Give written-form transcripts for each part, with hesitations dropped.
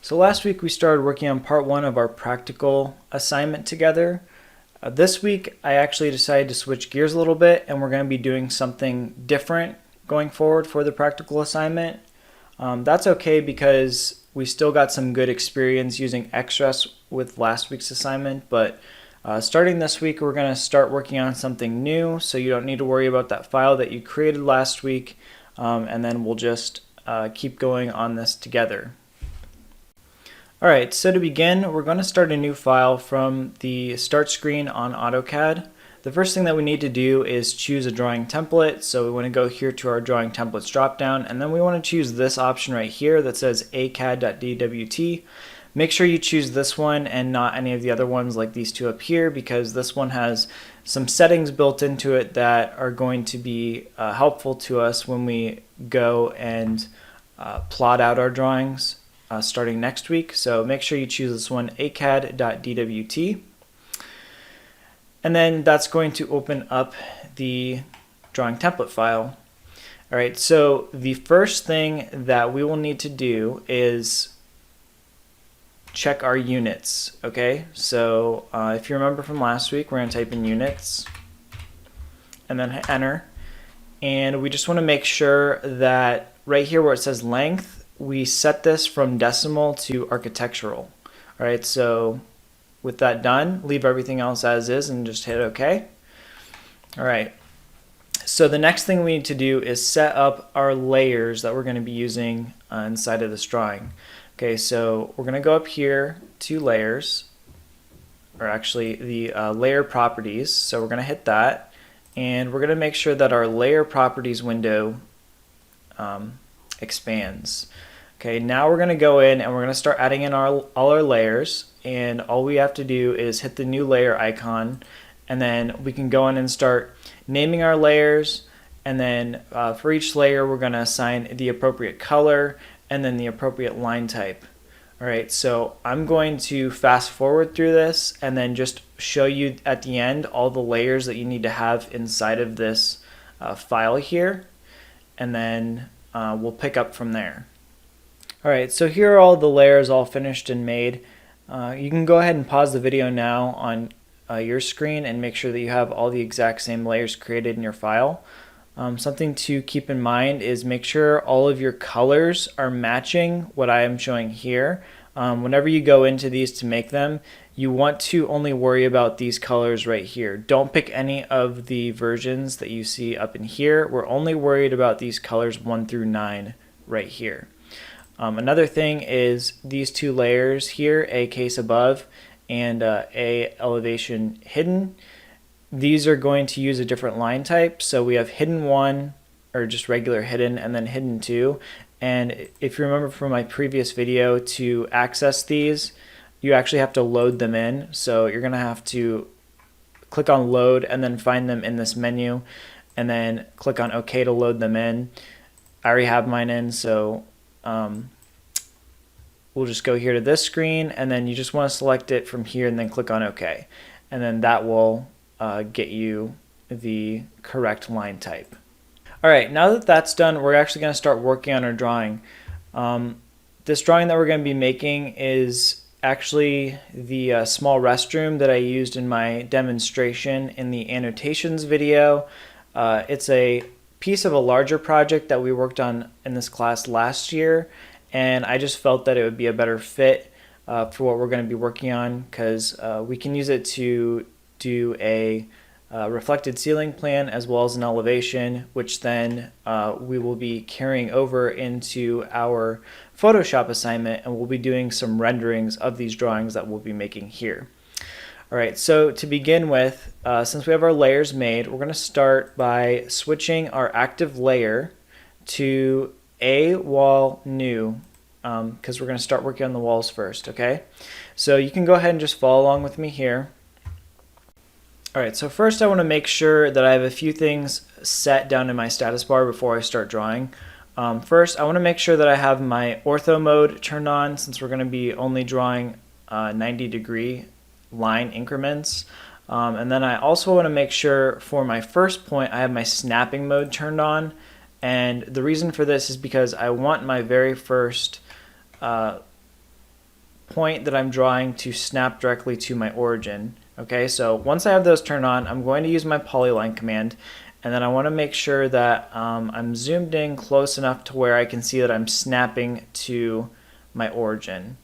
So last week we started working on part one of our practical assignment together. This week I actually decided to switch gears a little bit and we're going to be doing something different going forward for the practical assignment. That's okay because we still got some good experience using XRES with last week's assignment, but starting this week we're going to start working on something new, so you don't need to worry about that file that you created last week, and then we'll just keep going on this together. Alright, so to begin, we're going to start a new file from the start screen on AutoCAD. The first thing that we need to do is choose a drawing template, so we want to go here to our drawing templates dropdown, and then we want to choose this option right here that says acad.dwt. Make sure you choose this one and not any of the other ones like these two up here, because this one has some settings built into it that are going to be helpful to us when we go and plot out our drawings starting next week. So make sure you choose this one, acad.dwt. And then that's going to open up the drawing template file. All right, so the first thing that we will need to do is check our units, okay? So if you remember from last week, we're going to type in units and then hit enter. And we just want to make sure that right here where it says length, we set this from decimal to architectural. All right, so with that done, leave everything else as is and just hit OK. All right, so the next thing we need to do is set up our layers that we're going to be using inside of this drawing. Okay, so we're going to go up here to layers, or actually the layer properties. So we're going to hit that, and we're going to make sure that our layer properties window expands. Okay, now we're going to go in and we're going to start adding in all our layers, and all we have to do is hit the new layer icon, and then we can go in and start naming our layers, and then for each layer we're going to assign the appropriate color and then the appropriate line type. Alright, so I'm going to fast forward through this and then just show you at the end all the layers that you need to have inside of this file here, and then we'll pick up from there. Alright, so here are all the layers all finished and made. You can go ahead and pause the video now on your screen and make sure that you have all the exact same layers created in your file. Something to keep in mind is make sure all of your colors are matching what I am showing here. Whenever you go into these to make them, you want to only worry about these colors right here. Don't pick any of the versions that you see up in here. We're only worried about these colors 1 through 9 right here. Another thing is these two layers here, A case above and A elevation hidden. These are going to use a different line type. So we have hidden 1, or just regular hidden, and then hidden 2. And if you remember from my previous video, to access these, you actually have to load them in. So you're going to have to click on load and then find them in this menu, and then click on OK to load them in. I already have mine in, so we'll just go here to this screen, and then you just want to select it from here and then click on OK, and then that will get you the correct line type. Alright, now that that's done, we're actually going to start working on our drawing. This drawing that we're going to be making is actually the small restroom that I used in my demonstration in the annotations video. It's a piece of a larger project that we worked on in this class last year, and I just felt that it would be a better fit for what we're going to be working on, because we can use it to do a reflected ceiling plan as well as an elevation, which then we will be carrying over into our Photoshop assignment, and we'll be doing some renderings of these drawings that we'll be making here. Alright, so to begin with, since we have our layers made, we're going to start by switching our active layer to a wall new, because we're going to start working on the walls first, okay? So you can go ahead and just follow along with me here. Alright, so first I want to make sure that I have a few things set down in my status bar before I start drawing. First, I want to make sure that I have my ortho mode turned on, since we're going to be only drawing 90-degree line increments. And then I also want to make sure for my first point I have my snapping mode turned on, and the reason for this is because I want my very first point that I'm drawing to snap directly to my origin. Okay, so once I have those turned on, I'm going to use my polyline command, and then I want to make sure that I'm zoomed in close enough to where I can see that I'm snapping to my origin.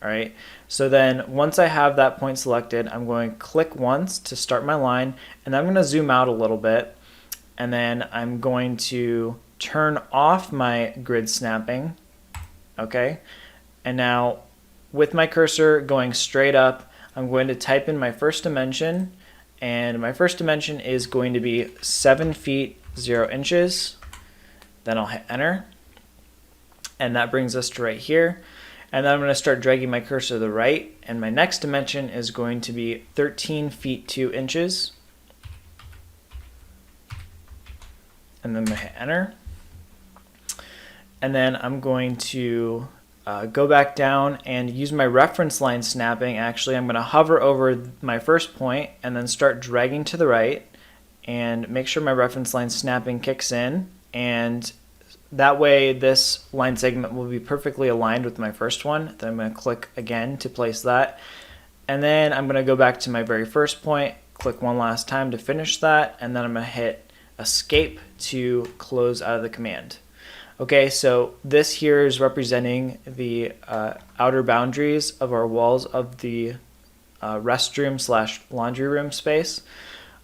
All right, so then once I have that point selected, I'm going to click once to start my line, and I'm going to zoom out a little bit, and then I'm going to turn off my grid snapping. Okay, and now with my cursor going straight up, I'm going to type in my first dimension, and my first dimension is going to be 7 feet 0 inches. Then I'll hit enter, and that brings us to right here. And then I'm going to start dragging my cursor to the right, and my next dimension is going to be 13 feet 2 inches. And then I'm going to hit enter. And then I'm going to go back down and use my reference line snapping. Actually, I'm going to hover over my first point and then start dragging to the right and make sure my reference line snapping kicks in, and that way this line segment will be perfectly aligned with my first one. Then I'm going to click again to place that, and then I'm going to go back to my very first point, click one last time to finish that, and then I'm going to hit escape to close out of the command. Okay, so this here is representing the outer boundaries of our walls of the restroom / laundry room space.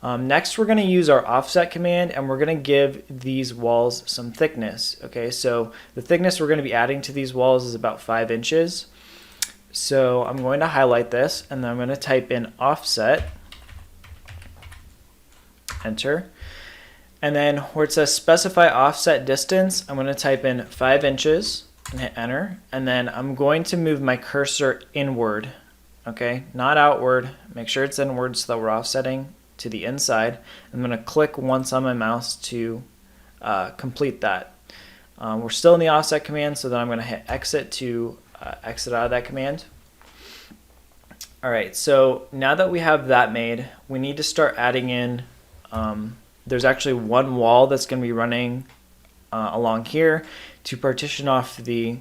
Next, we're going to use our offset command, and we're going to give these walls some thickness. Okay, so the thickness we're going to be adding to these walls is about 5 inches. So I'm going to highlight this, and then I'm going to type in offset, enter. And then where it says specify offset distance, I'm going to type in 5 inches and hit enter. And then I'm going to move my cursor inward, okay, not outward. Make sure it's inward so that we're offsetting to the inside. I'm going to click once on my mouse to complete that. We're still in the offset command, so then I'm going to hit exit to exit out of that command. All right, so now that we have that made, we need to start adding in there's actually one wall that's going to be running along here to partition off the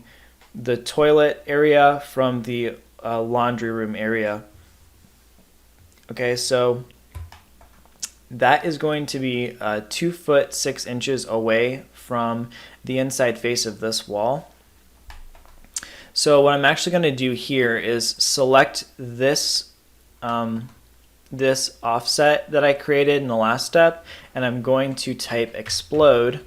toilet area from the laundry room area. Okay, so that is going to be 2 foot 6 inches away from the inside face of this wall. So what I'm actually going to do here is select this this offset that I created in the last step, and I'm going to type explode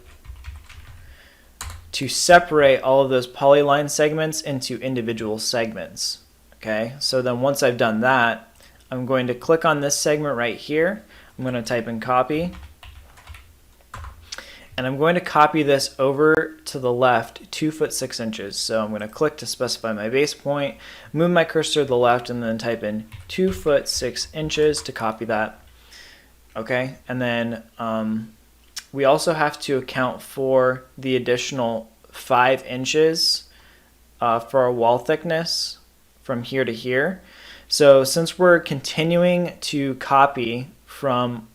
to separate all of those polyline segments into individual segments. Okay, so then once I've done that, I'm going to click on this segment right here. I'm going to type in copy, and I'm going to copy this over to the left 2 foot 6 inches. So I'm going to click to specify my base point, move my cursor to the left, and then type in 2 foot 6 inches to copy that. Okay, and then we also have to account for the additional 5 inches for our wall thickness from here to here. So since we're continuing to copy from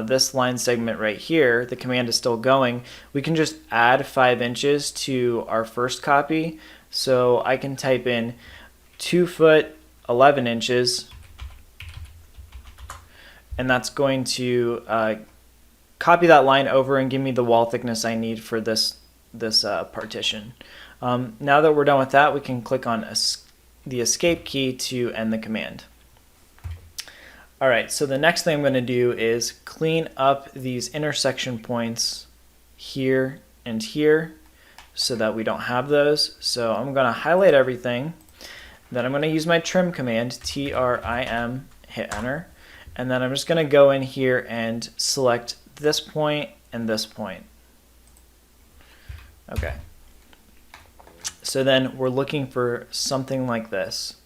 this line segment right here, the command is still going, we can just add 5 inches to our first copy. So I can type in 2 foot 11 inches, and that's going to copy that line over and give me the wall thickness I need for this partition. Now that we're done with that, we can click on the escape key to end the command. Alright, so the next thing I'm going to do is clean up these intersection points here and here so that we don't have those. So I'm going to highlight everything. Then I'm going to use my trim command, TRIM, hit enter. And then I'm just going to go in here and select this point and this point. Okay. So then we're looking for something like this.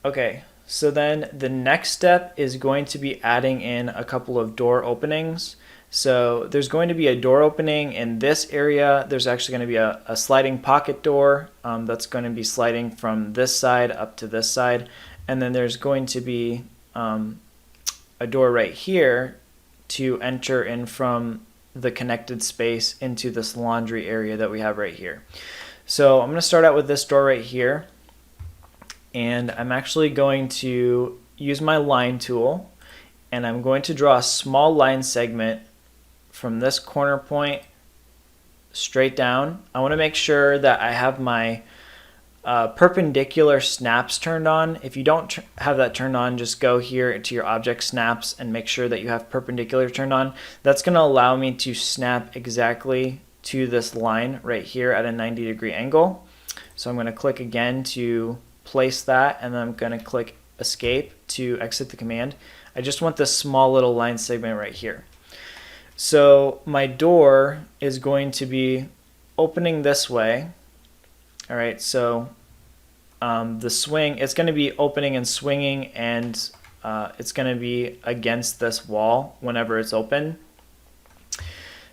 Okay, so then the next step is going to be adding in a couple of door openings. So there's going to be a door opening in this area. There's actually going to be a sliding pocket door that's going to be sliding from this side up to this side. And then there's going to be a door right here to enter in from the connected space into this laundry area that we have right here. So I'm going to start out with this door right here, and I'm actually going to use my line tool, and I'm going to draw a small line segment from this corner point straight down. I want to make sure that I have my perpendicular snaps turned on. If you don't have that turned on, just go here to your object snaps and make sure that you have perpendicular turned on. That's going to allow me to snap exactly to this line right here at a 90-degree angle. So I'm going to click again to place that, and then I'm going to click escape to exit the command. I just want this small little line segment right here. So my door is going to be opening this way. All right, so the swing, it's going to be opening and swinging, and it's going to be against this wall whenever it's open.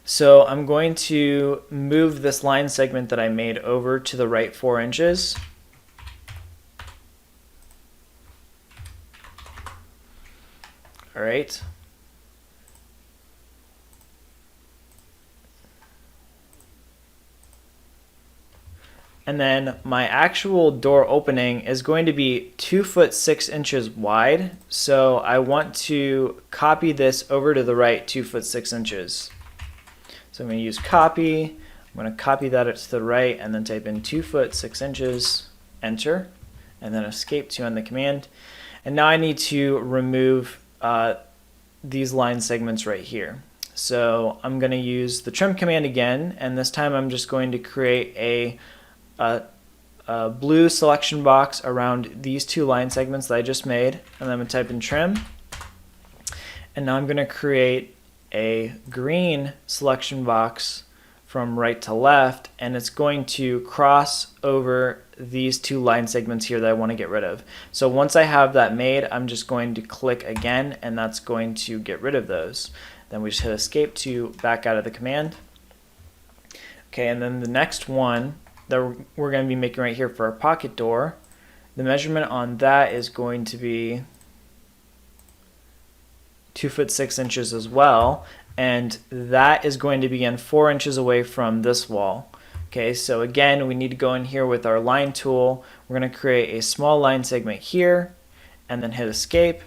So I'm going to move this line segment that I made over to the right 4 inches. All right. And then my actual door opening is going to be 2 foot 6 inches wide. So I want to copy this over to the right 2 foot 6 inches. So I'm going to use copy. I'm going to copy that to the right and then type in 2 foot 6 inches, enter, and then escape to end the command. And now I need to remove these line segments right here. So I'm going to use the trim command again, and this time I'm just going to create a blue selection box around these 2 line segments that I just made, and then I'm going to type in trim. And now I'm going to create a green selection box from right to left, and it's going to cross over these 2 line segments here that I want to get rid of. So once I have that made, I'm just going to click again, and that's going to get rid of those. Then we just hit escape to back out of the command. Okay, and then the next one that we're going to be making right here for our pocket door, the measurement on that is going to be 2 foot 6 inches as well, and that is going to be again 4 inches away from this wall. Okay, so again, we need to go in here with our line tool. We're going to create a small line segment here, and then hit escape.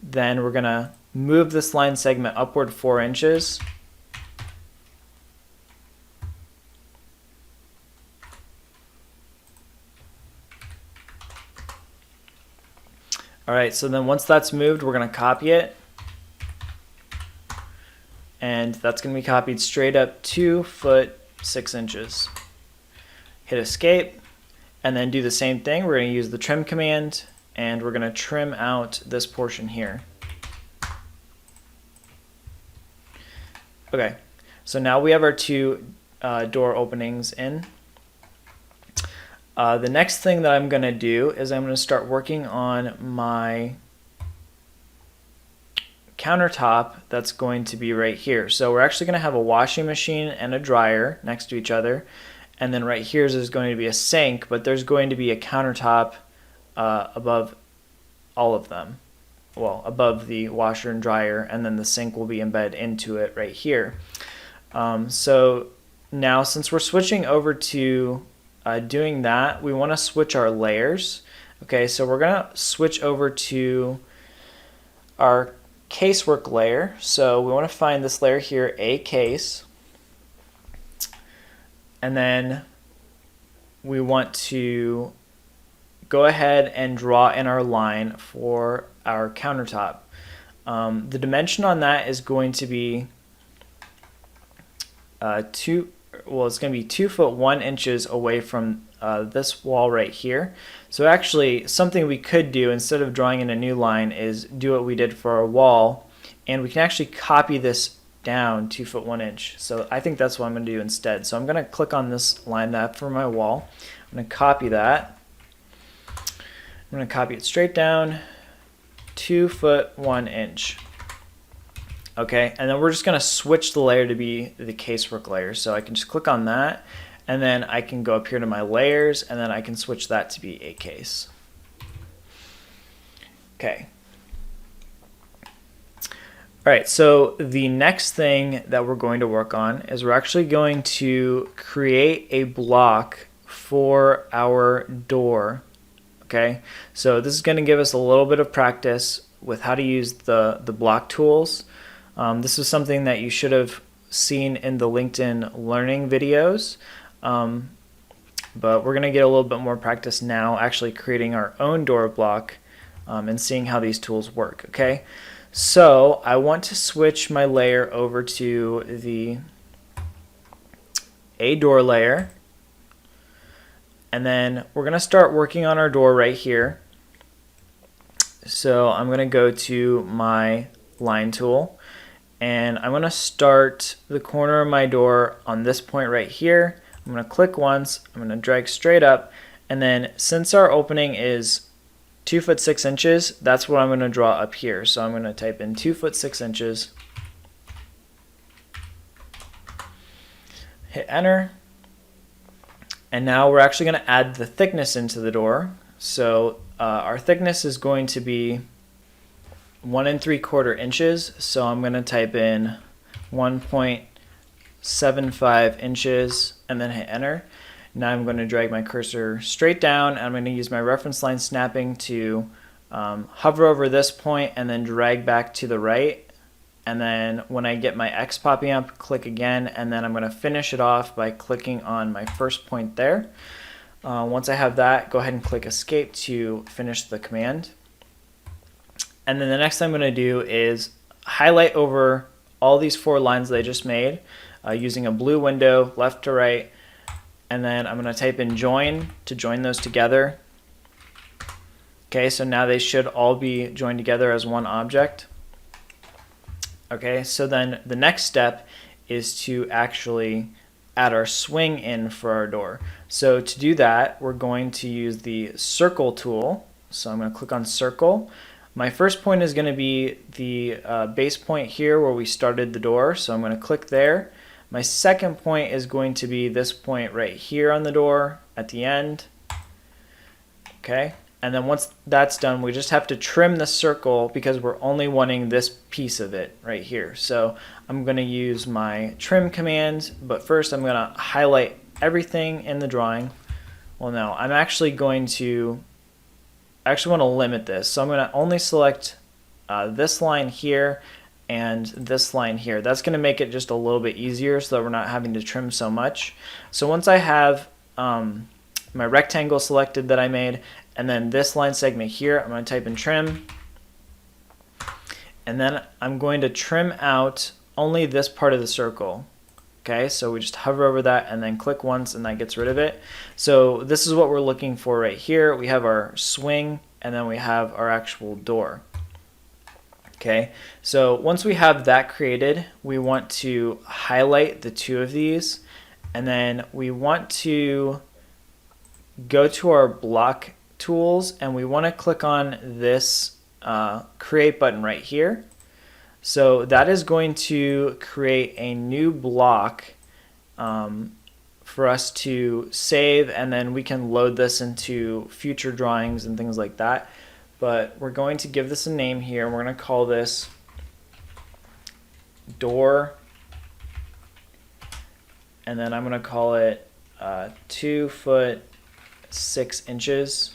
Then we're going to move this line segment upward 4 inches. All right, so then once that's moved, we're going to copy it. And that's going to be copied straight up 2 foot 6 inches. Hit escape, and then do the same thing. We're going to use the trim command, and we're going to trim out this portion here. Okay, so now we have our 2 door openings in. The next thing that I'm going to do is I'm going to start working on my countertop that's going to be right here. So we're actually going to have a washing machine and a dryer next to each other, and then right here is going to be a sink, but there's going to be a countertop above all of them. Well, above the washer and dryer, and then the sink will be embedded into it right here. So now since we're switching over to doing that, we want to switch our layers. Okay, so we're going to switch over to our casework layer. So we want to find this layer here, a case, and then we want to go ahead and draw in our line for our countertop. The dimension on that is going to be it's going to be 2 foot 1 inches away from this wall right here. So actually, something we could do instead of drawing in a new line is do what we did for our wall, and we can actually copy this down 2 foot 1 inch. So I think that's what I'm going to do instead. So I'm going to click on this line that for my wall. I'm going to copy that. I'm going to copy it straight down 2 foot 1 inch. Okay, and then we're just going to switch the layer to be the casework layer. So I can just click on that, and then I can go up here to my layers, and then I can switch that to be a case. Okay. All right, so the next thing that we're going to work on is we're actually going to create a block for our door. Okay, so this is going to give us a little bit of practice with how to use the block tools. This is something that you should have seen in the LinkedIn learning videos, but we're going to get a little bit more practice now actually creating our own door block and seeing how these tools work. Okay, so I want to switch my layer over to the A door layer, and then we're going to start working on our door right here. So I'm going to go to my line tool, and I'm going to start the corner of my door on this point right here. I'm going to click once, I'm going to drag straight up, and then since our opening is 2 foot 6 inches, that's what I'm going to draw up here. So I'm going to type in 2 foot 6 inches, hit enter, and now we're actually going to add the thickness into the door. So our thickness is going to be 1 3/4 inches, so I'm going to type in 1.75 inches and then hit enter. Now I'm going to drag my cursor straight down, and I'm going to use my reference line snapping to hover over this point and then drag back to the right. And then when I get my X popping up, click again, and then I'm going to finish it off by clicking on my first point there. Once I have that, go ahead and click escape to finish the command. And then the next thing I'm going to do is highlight over all these 4 lines that I just made using a blue window left to right, and then I'm going to type in join to join those together. Okay, so now they should all be joined together as one object. Okay, so then the next step is to actually add our swing in for our door. So to do that, we're going to use the circle tool. So I'm going to click on circle. My first point is going to be the base point here where we started the door, so I'm going to click there. My second point is going to be this point right here on the door at the end. Okay, and then once that's done, we just have to trim the circle because we're only wanting this piece of it right here. So I'm going to use my trim command, but first I'm going to highlight everything in the drawing. Well, no, I'm actually going to want to limit this. So I'm going to only select this line here and this line here. That's going to make it just a little bit easier so that we're not having to trim so much. So once I have my rectangle selected that I made, and then this line segment here, I'm going to type in trim, and then I'm going to trim out only this part of the circle. Okay, so we just hover over that and then click once, and that gets rid of it. So this is what we're looking for right here. We have our swing, and then we have our actual door. Okay, so once we have that created, we want to highlight the 2 of these, and then we want to go to our block tools, and we want to click on this create button right here. So that is going to create a new block for us to save, and then we can load this into future drawings and things like that. But we're going to give this a name here, and we're going to call this door, and then I'm going to call it 2 foot 6 inches.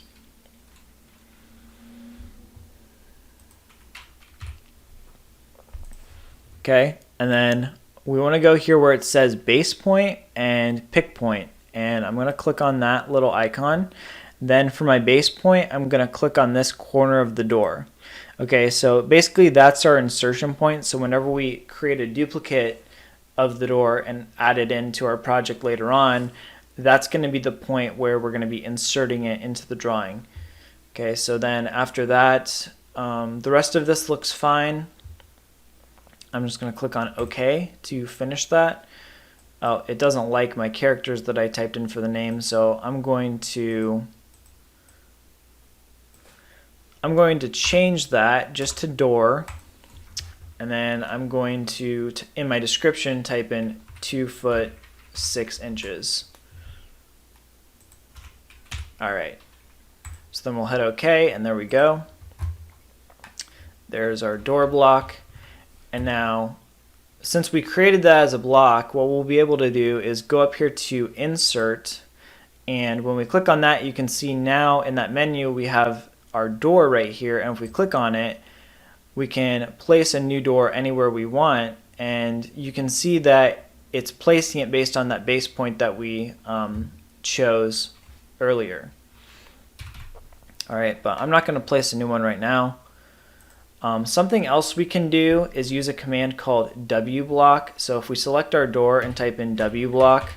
Okay, and then we want to go here where it says base point and pick point, and I'm going to click on that little icon. Then for my base point, I'm going to click on this corner of the door. Okay, so basically that's our insertion point. So whenever we create a duplicate of the door and add it into our project later on, that's going to be the point where we're going to be inserting it into the drawing. Okay, so then after that, the rest of this looks fine. I'm just going to click on OK to finish that. Oh, it doesn't like my characters that I typed in for the name, so I'm going to change that just to door, and then I'm going to in my description, type in 2 foot 6 inches. All right, so then we'll hit OK, and there we go. There's our door block. And now, since we created that as a block, what we'll be able to do is go up here to Insert, And when we click on that, you can see now in that menu we have our door right here, and if we click on it, we can place a new door anywhere we want, and you can see that it's placing it based on that base point that we chose earlier. Alright, but I'm not going to place a new one right now. Something else we can do is use a command called wblock. So if we select our door and type in wblock,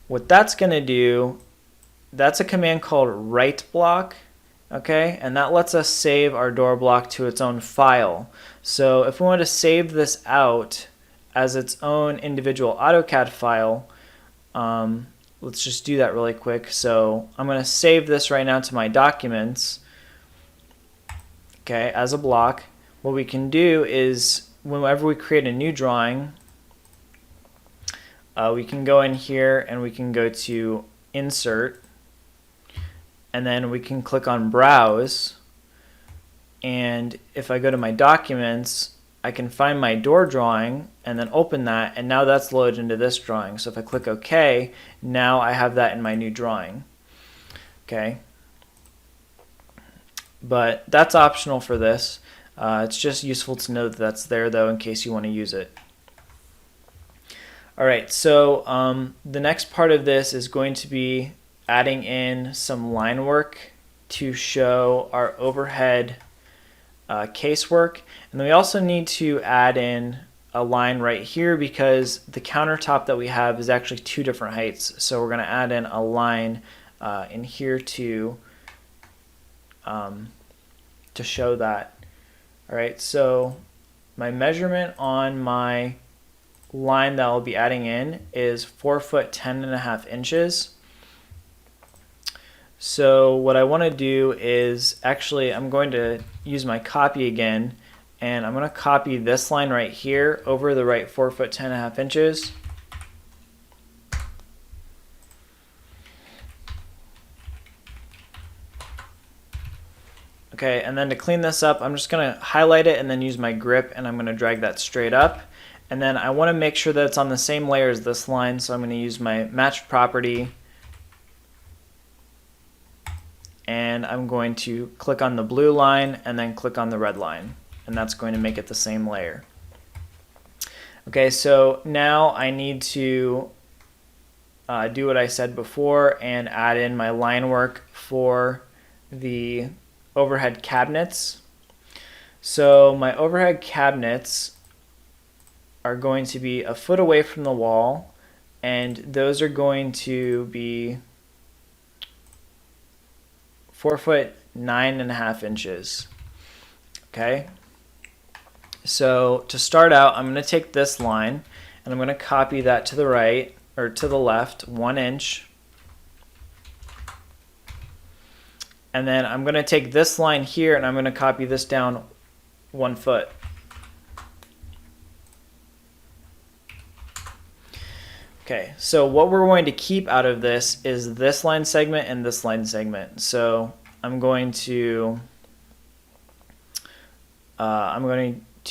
what that's going to do, that's a command called write-block. Okay, and that lets us save our door block to its own file. So if we want to save this out as its own individual AutoCAD file, let's just do that really quick. So I'm going to save this right now to my documents, okay, as a block. What we can do is whenever we create a new drawing, we can go in here and we can go to Insert, and then we can click on Browse, and if I go to my documents, I can find my door drawing and then open that, and now that's loaded into this drawing. So if I click OK, now I have that in my new drawing. Okay, but that's optional for this. It's just useful to know that that's there though in case you want to use it. Alright, so the next part of this is going to be adding in some line work to show our overhead casework, and then we also need to add in a line right here because the countertop that we have is actually two different heights, so we're going to add in a line in here to show that. Alright, so my measurement on my line that I'll be adding in is 4 foot 10.5 inches. So what I want to do is actually I'm going to use my copy again, and I'm going to copy this line right here over the right 4 foot 10.5 inches. Okay, and then to clean this up, I'm just going to highlight it and then use my grip, and I'm going to drag that straight up. And then I want to make sure that it's on the same layer as this line, so I'm going to use my match property, and I'm going to click on the blue line and then click on the red line, and that's going to make it the same layer. Okay, so now I need to do what I said before and add in my line work for the overhead cabinets. So my overhead cabinets are going to be a foot away from the wall, and those are going to be 4 foot 9.5 inches. Okay, so to start out, I'm going to take this line and I'm going to copy that to the right or to the left 1 inch, and then I'm going to take this line here and I'm going to copy this down 1 foot. Okay, so what we're going to keep out of this is this line segment and this line segment. So I'm going to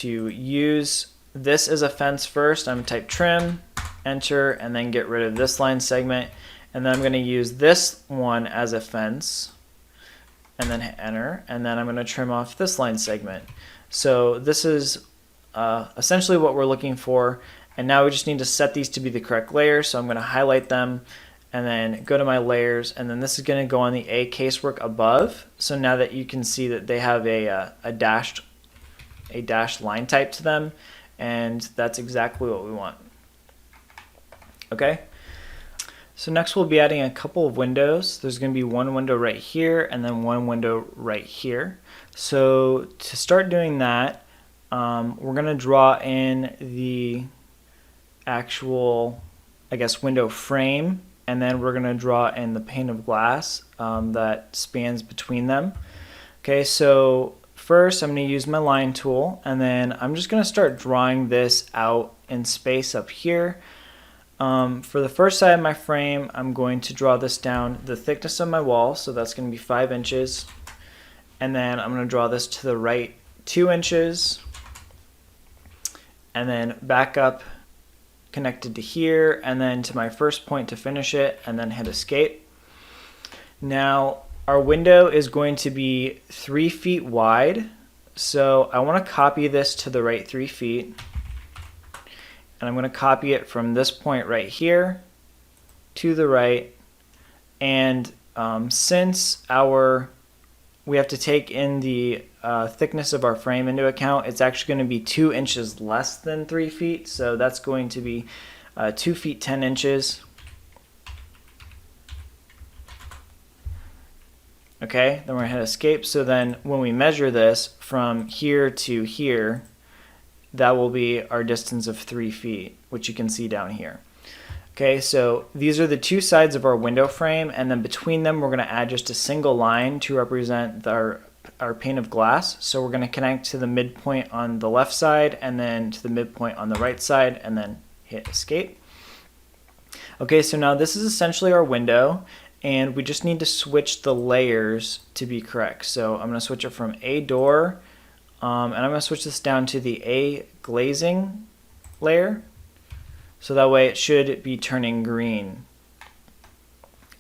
use this as a fence first. I'm going to type trim, enter, and then get rid of this line segment. And then I'm going to use this one as a fence, and then hit enter. And then I'm going to trim off this line segment. So this is essentially what we're looking for. And now we just need to set these to be the correct layers. So I'm going to highlight them and then go to my layers, and then this is going to go on the A casework above. So now that you can see that they have a dashed line type to them, and that's exactly what we want. Okay. So next we'll be adding a couple of windows. There's going to be one window right here and then one window right here. So to start doing that, we're going to draw in the actual, I guess, window frame, and then we're going to draw in the pane of glass that spans between them. Okay, so first I'm going to use my line tool, and then I'm just going to start drawing this out in space up here. For the first side of my frame, I'm going to draw this down the thickness of my wall, so that's going to be 5 inches, and then I'm going to draw this to the right 2 inches, and then back up connected to here, and then to my first point to finish it, and then hit escape. Now our window is going to be 3 feet wide, so I want to copy this to the right 3 feet, and I'm going to copy it from this point right here to the right. And since we have to take in the thickness of our frame into account, it's actually going to be 2 inches less than 3 feet, so that's going to be 2 feet 10 inches. Okay, then we're going to hit escape. So then when we measure this from here to here, that will be our distance of 3 feet, which you can see down here. Okay, so these are the two sides of our window frame, and then between them we're going to add just a single line to represent our pane of glass. So we're going to connect to the midpoint on the left side and then to the midpoint on the right side, and then hit escape. Okay, so now this is essentially our window, and we just need to switch the layers to be correct. So I'm going to switch it from A door, and I'm going to switch this down to the A glazing layer. So that way it should be turning green.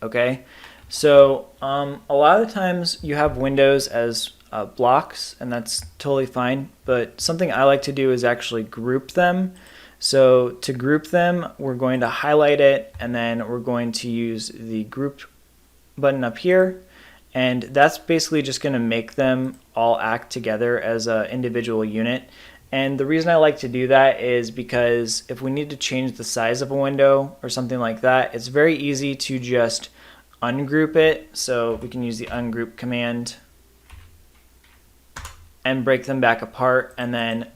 Okay, so a lot of the times you have windows as blocks, and that's totally fine, but something I like to do is actually group them. So to group them, we're going to highlight it, and then we're going to use the group button up here, and that's basically just going to make them all act together as an individual unit. And the reason I like to do that is because if we need to change the size of a window or something like that, it's very easy to just ungroup it. So we can use the ungroup command and break them back apart, and then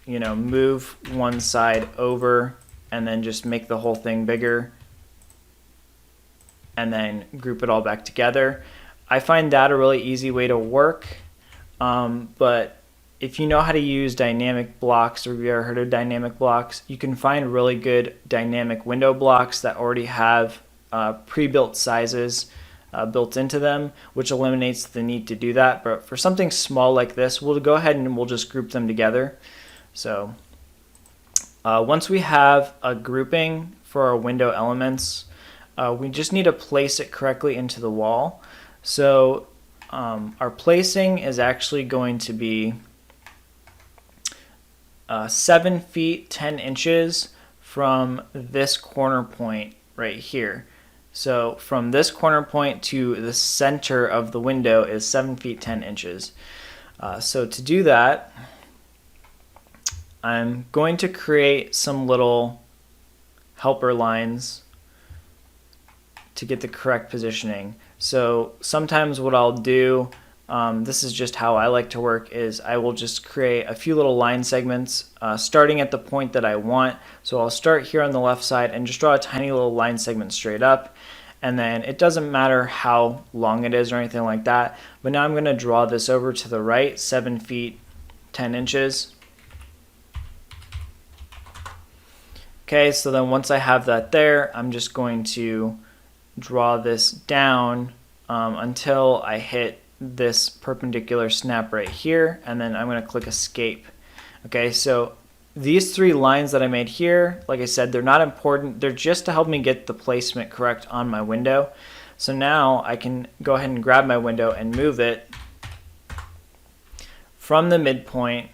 move one side over and then just make the whole thing bigger and then group it all back together. I find that a really easy way to work, but if you know how to use dynamic blocks, or if you've ever heard of dynamic blocks, you can find really good dynamic window blocks that already have pre-built sizes built into them, which eliminates the need to do that. But for something small like this, we'll go ahead and we'll just group them together. So once we have a grouping for our window elements, we just need to place it correctly into the wall. So our placing is actually going to be 7 feet 10 inches from this corner point right here. So from this corner point to the center of the window is 7 feet 10 inches. So to do that, I'm going to create some little helper lines to get the correct positioning. So sometimes what I'll do, this is just how I like to work, is I will just create a few little line segments starting at the point that I want. So I'll start here on the left side and just draw a tiny little line segment straight up, and then it doesn't matter how long it is or anything like that. But now I'm going to draw this over to the right, 7 feet 10 inches. Okay, so then once I have that there, I'm just going to draw this down until I hit this perpendicular snap right here, and then I'm going to click escape. Okay, so these 3 lines that I made here, like I said, they're not important. They're just to help me get the placement correct on my window. So now I can go ahead and grab my window and move it from the midpoint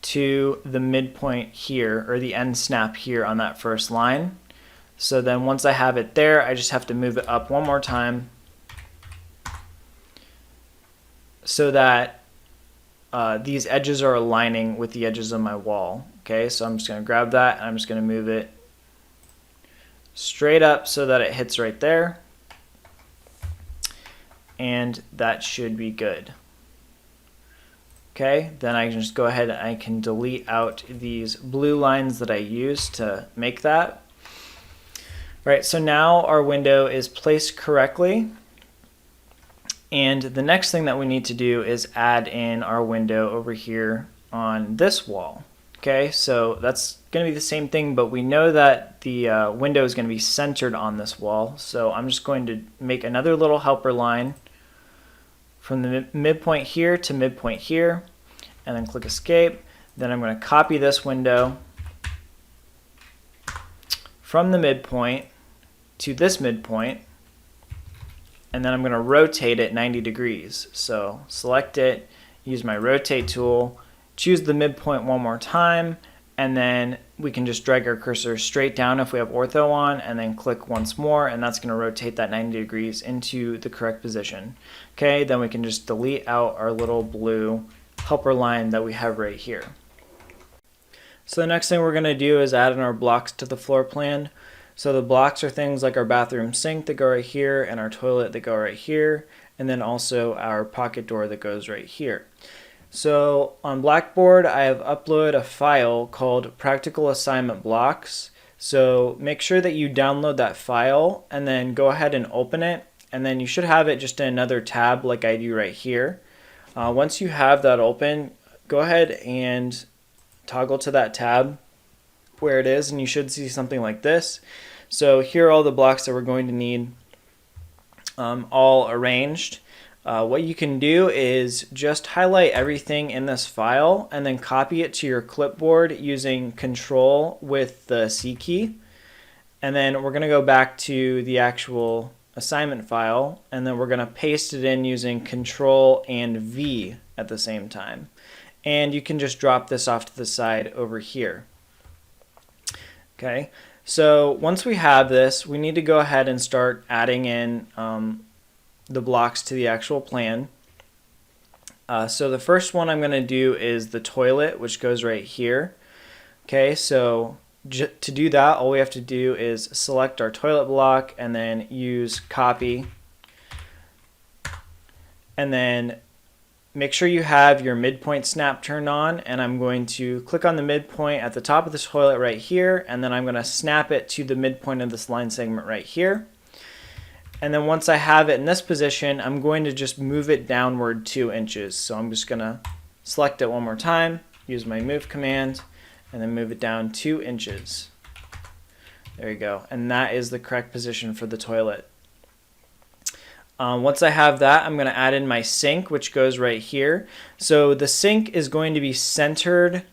to the midpoint here, or the end snap here on that first line. So then once I have it there, I just have to move it up one more time so that these edges are aligning with the edges of my wall. Okay, so I'm just going to grab that and I'm just going to move it straight up so that it hits right there, and that should be good. Okay, then I can just go ahead and I can delete out these blue lines that I used to make that. Right, so now our window is placed correctly, and the next thing that we need to do is add in our window over here on this wall. Okay, so that's going to be the same thing, but we know that the window is going to be centered on this wall, so I'm just going to make another little helper line from the midpoint here to midpoint here, and then click escape. Then I'm going to copy this window from the midpoint to this midpoint, and then I'm going to rotate it 90 degrees. So select it, use my rotate tool, choose the midpoint one more time, and then we can just drag our cursor straight down if we have ortho on, and then click once more, and that's going to rotate that 90 degrees into the correct position. Okay, then we can just delete out our little blue helper line that we have right here. So the next thing we're going to do is add in our blocks to the floor plan. So the blocks are things like our bathroom sink that go right here, and our toilet that go right here, and then also our pocket door that goes right here. So on Blackboard, I have uploaded a file called Practical Assignment Blocks. So make sure that you download that file and then go ahead and open it, and then you should have it just in another tab like I do right here. Once you have that open, go ahead and toggle to that tab where it is, and you should see something like this. So here are all the blocks that we're going to need all arranged. What you can do is just highlight everything in this file and then copy it to your clipboard using Control with the C key. And then we're going to go back to the actual assignment file, and then we're going to paste it in using Control and V at the same time. And you can just drop this off to the side over here. Okay, so once we have this, we need to go ahead and start adding in the blocks to the actual plan. So the first one I'm going to do is the toilet, which goes right here. Okay, so to do that, all we have to do is select our toilet block and then use copy, and then make sure you have your midpoint snap turned on, and I'm going to click on the midpoint at the top of the toilet right here, and then I'm going to snap it to the midpoint of this line segment right here. And then once I have it in this position, I'm going to just move it downward 2 inches. So I'm just going to select it one more time, use my move command, and then move it down 2 inches. There you go. And that is the correct position for the toilet. Once I have that, I'm going to add in my sink, which goes right here. So the sink is going to be centered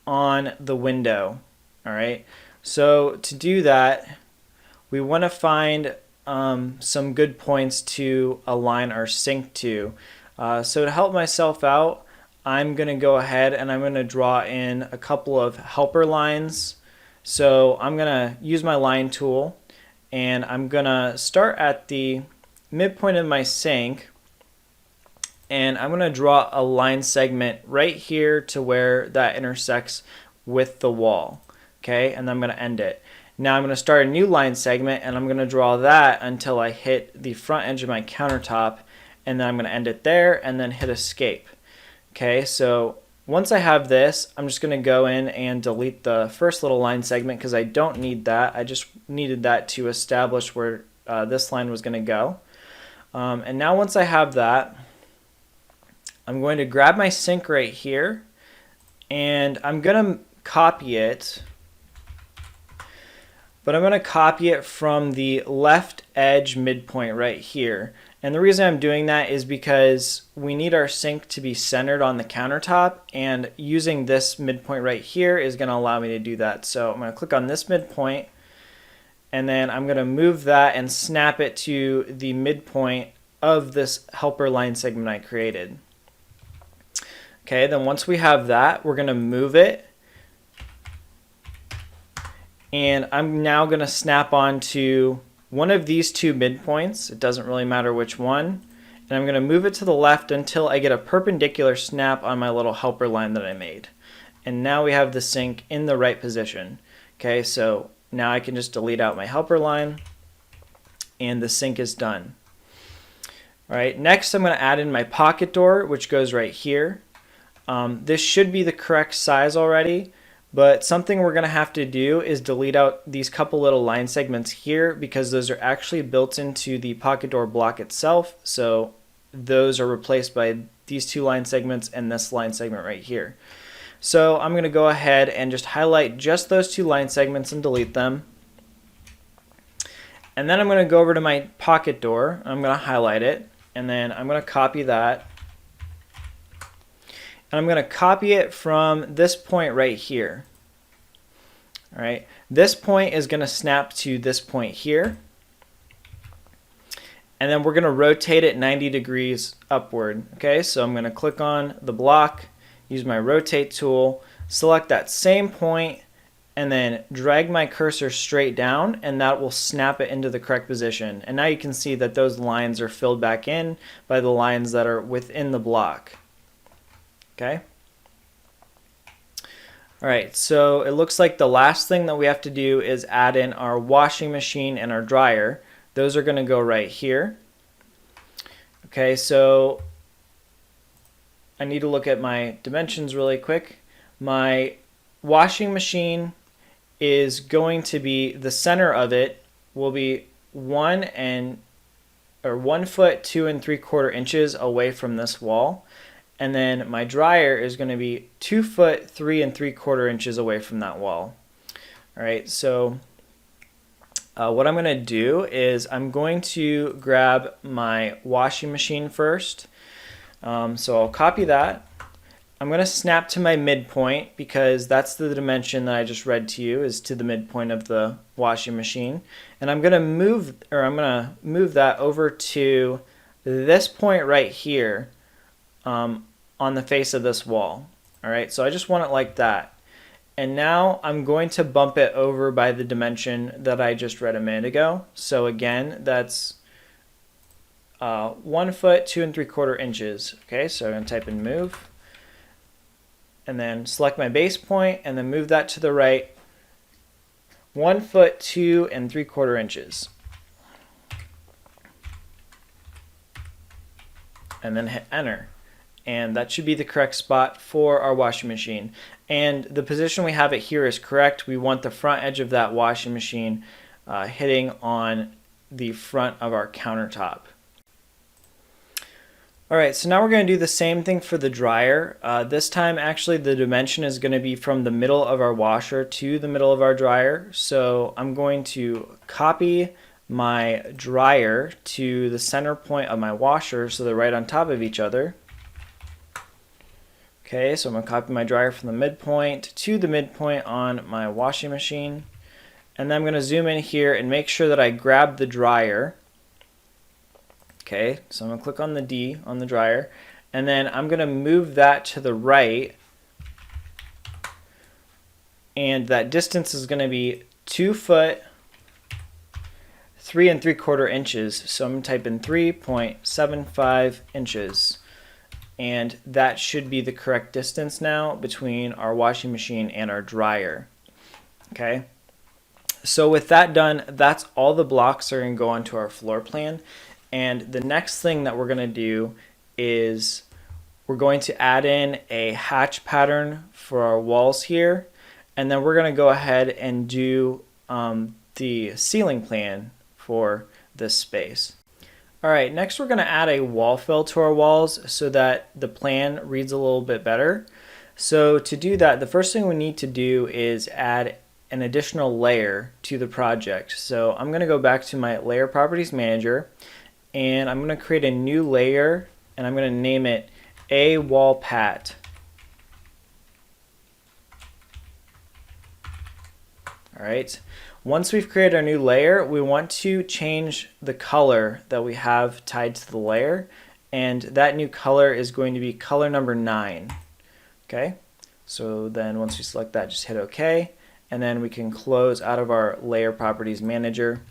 on the window. All right. So to do that, we want to find some good points to align our sink to. So to help myself out, I'm going to go ahead and I'm going to draw in a couple of helper lines. So I'm going to use my line tool, and I'm going to start at the midpoint of my sink, and I'm going to draw a line segment right here to where that intersects with the wall. Okay, and then I'm going to end it. Now I'm going to start a new line segment, and I'm going to draw that until I hit the front edge of my countertop, and then I'm going to end it there and then hit escape. Okay, so once I have this, I'm just going to go in and delete the first little line segment because I don't need that. I just needed that to establish where this line was going to go. And now once I have that, I'm going to grab my sink right here, and I'm going to copy it, but I'm going to copy it from the left edge midpoint right here. And the reason I'm doing that is because we need our sink to be centered on the countertop, and using this midpoint right here is going to allow me to do that. So I'm going to click on this midpoint, and then I'm going to move that and snap it to the midpoint of this helper line segment I created. Okay, then once we have that, we're going to move it, and I'm now going to snap onto one of these two midpoints. It doesn't really matter which one, and I'm going to move it to the left until I get a perpendicular snap on my little helper line that I made. And now we have the sink in the right position. Okay, so now I can just delete out my helper line, and the sink is done. All right, next I'm going to add in my pocket door, which goes right here. This should be the correct size already, but something we're going to have to do is delete out these couple little line segments here because those are actually built into the pocket door block itself. So those are replaced by these two line segments and this line segment right here. So I'm going to go ahead and just highlight just those two line segments and delete them. And then I'm going to go over to my pocket door. I'm going to highlight it, and then I'm going to copy that. And I'm going to copy it from this point right here. All right. This point is going to snap to this point here. And then we're going to rotate it 90 degrees upward. Okay, so I'm going to click on the block, use my rotate tool, select that same point, and then drag my cursor straight down, and that will snap it into the correct position. And now you can see that those lines are filled back in by the lines that are within the block. Okay. All right, so it looks like the last thing that we have to do is add in our washing machine and our dryer. Those are going to go right here. Okay, so I need to look at my dimensions really quick. My washing machine is going to be, the center of it will be 1 foot 2 3/4 inches away from this wall. And then my dryer is going to be 2 foot 3 3/4 inches away from that wall. All right, so what I'm going to do is I'm going to grab my washing machine first. So I'll copy that. I'm going to snap to my midpoint because that's the dimension that I just read to you, is to the midpoint of the washing machine. And I'm going to move that over to this point right here on the face of this wall. All right, so I just want it like that. And now I'm going to bump it over by the dimension that I just read a minute ago. So again, that's 1 foot 2 3/4 inches. Okay, so I'm going to type in move, and then select my base point, and then move that to the right 1 foot 2 3/4 inches. And then hit enter. And that should be the correct spot for our washing machine. And the position we have it here is correct. We want the front edge of that washing machine hitting on the front of our countertop. Alright, so now we're going to do the same thing for the dryer. This time actually the dimension is going to be from the middle of our washer to the middle of our dryer. So I'm going to copy my dryer to the center point of my washer so they're right on top of each other. Okay, so I'm going to copy my dryer from the midpoint to the midpoint on my washing machine. And then I'm going to zoom in here and make sure that I grab the dryer. Okay, so I'm going to click on the D on the dryer. And then I'm going to move that to the right. And that distance is going to be 2 foot 3 3/4 inches. So I'm going to type in 3.75 inches. And that should be the correct distance now between our washing machine and our dryer. Okay, so with that done, that's all the blocks that are going to go onto our floor plan. And the next thing that we're going to do is we're going to add in a hatch pattern for our walls here, and then we're going to go ahead and do the ceiling plan for this space. Alright, next we're going to add a wall fill to our walls so that the plan reads a little bit better. So to do that, the first thing we need to do is add an additional layer to the project. So I'm going to go back to my Layer Properties Manager, and I'm going to create a new layer, and I'm going to name it A Wall Pat. Alright. Once we've created our new layer, we want to change the color that we have tied to the layer, and that new color is going to be color number 9. Okay, so then once we select that, just hit OK, and then we can close out of our Layer Properties Manager.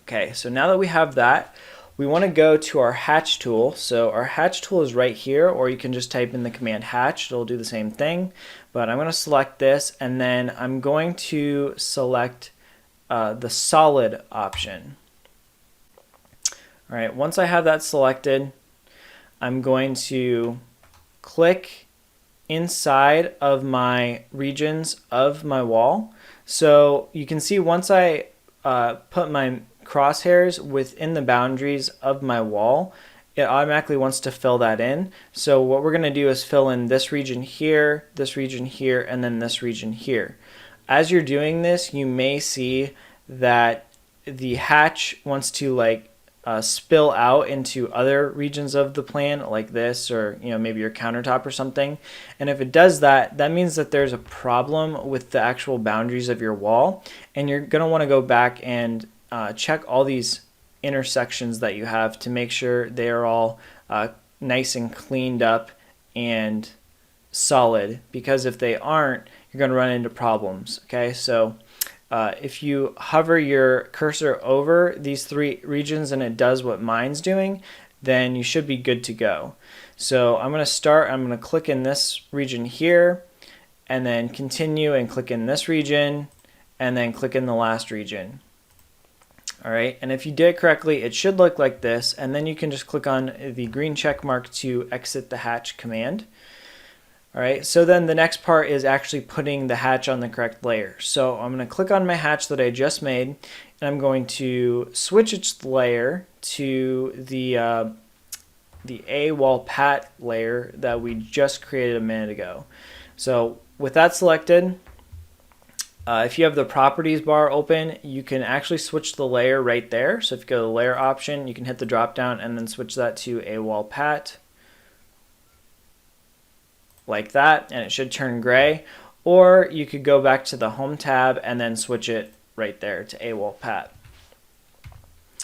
Okay, so now that we have that, we want to go to our hatch tool. So our hatch tool is right here, or you can just type in the command hatch. It'll do the same thing. But I'm going to select this, and then I'm going to select the solid option. All right, once I have that selected, I'm going to click inside of my regions of my wall. So you can see once I put my crosshairs within the boundaries of my wall, it automatically wants to fill that in. So what we're going to do is fill in this region here, and then this region here. As you're doing this, you may see that the hatch wants to spill out into other regions of the plan like this, or maybe your countertop or something. And if it does that, that means that there's a problem with the actual boundaries of your wall, and you're going to want to go back and check all these intersections that you have to make sure they are all nice and cleaned up and solid, because if they aren't, you're going to run into problems. Okay, so if you hover your cursor over these three regions and it does what mine's doing, then you should be good to go. So I'm going to click in this region here, and then continue and click in this region, and then click in the last region. All right, and if you did it correctly, it should look like this, and then you can just click on the green check mark to exit the hatch command. All right, so then the next part is actually putting the hatch on the correct layer. So I'm going to click on my hatch that I just made, and I'm going to switch its layer to the A wall pat layer that we just created a minute ago. So with that selected, if you have the properties bar open, you can actually switch the layer right there. So if you go to the layer option, you can hit the drop down and then switch that to A wall pat, like that, and it should turn gray. Or you could go back to the home tab and then switch it right there to AWOL pat. All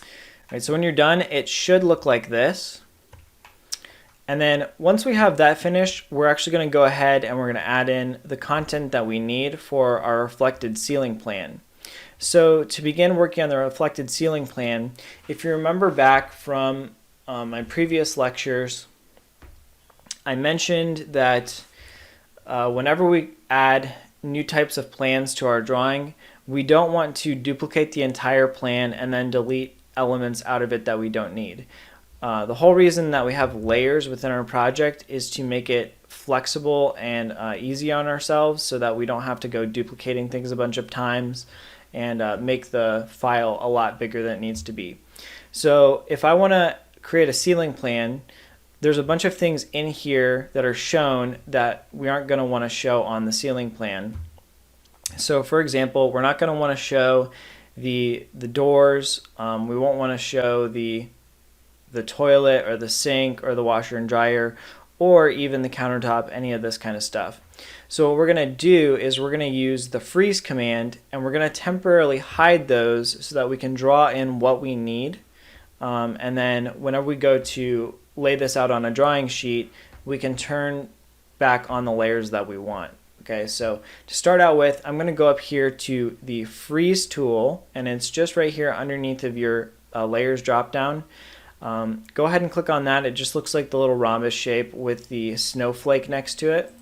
right, so when you're done, it should look like this. And then once we have that finished, we're actually going to go ahead and we're going to add in the content that we need for our reflected ceiling plan. So to begin working on the reflected ceiling plan, if you remember back from my previous lectures, I mentioned that whenever we add new types of plans to our drawing, we don't want to duplicate the entire plan and then delete elements out of it that we don't need. The whole reason that we have layers within our project is to make it flexible and easy on ourselves, so that we don't have to go duplicating things a bunch of times and make the file a lot bigger than it needs to be. So if I want to create a ceiling plan, there's a bunch of things in here that are shown that we aren't going to want to show on the ceiling plan. So for example, we're not going to want to show the doors, we won't want to show the toilet or the sink or the washer and dryer or even the countertop, any of this kind of stuff. So what we're going to do is we're going to use the freeze command, and we're going to temporarily hide those so that we can draw in what we need. And then whenever we go to lay this out on a drawing sheet, we can turn back on the layers that we want. Okay, so to start out with, I'm going to go up here to the freeze tool, and it's just right here underneath of your layers drop down. Go ahead and click on that. It just looks like the little rhombus shape with the snowflake next to it.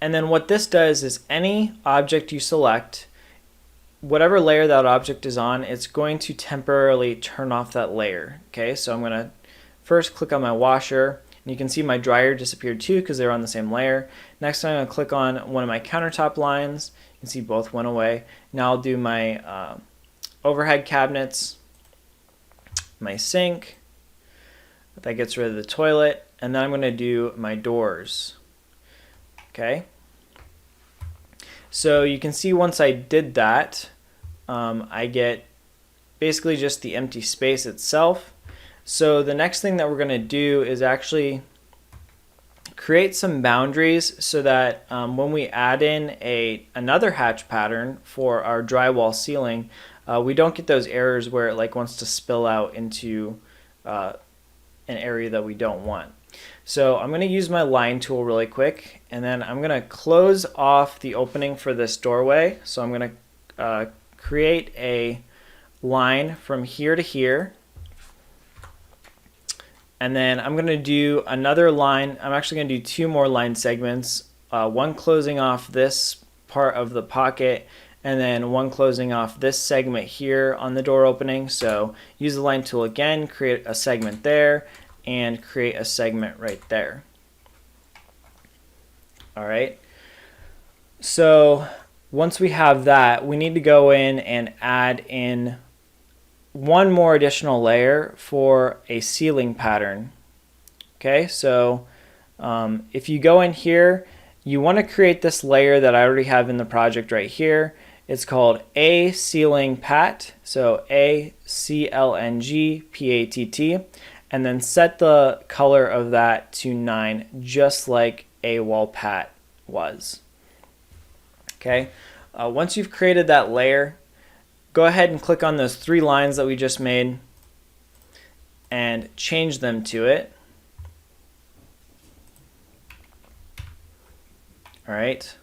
And then what this does is any object you select, whatever layer that object is on, it's going to temporarily turn off that layer. Okay, so I'm going to first click on my washer, and you can see my dryer disappeared too because they're on the same layer. Next I'm going to click on one of my countertop lines. You can see both went away. Now I'll do my overhead cabinets, my sink, that gets rid of the toilet, and then I'm going to do my doors. Okay, so you can see once I did that, I get basically just the empty space itself. So the next thing that we're going to do is actually create some boundaries so that when we add in another hatch pattern for our drywall ceiling, we don't get those errors where it wants to spill out into an area that we don't want. So I'm going to use my line tool really quick, and then I'm going to close off the opening for this doorway. So I'm going to create a line from here to here. And then I'm going to do another line. I'm actually going to do two more line segments, one closing off this part of the pocket, and then one closing off this segment here on the door opening. So use the line tool again, create a segment there, and create a segment right there. All right. So once we have that, we need to go in and add in one more additional layer for a ceiling pattern. Okay, so if you go in here, you want to create this layer that I already have in the project right here. It's called A Ceiling Pat, so ACLNGPATT, and then set the color of that to 9, just like A Wall Pat was. Okay, once you've created that layer, go ahead and click on those 3 lines that we just made and change them to it. All right.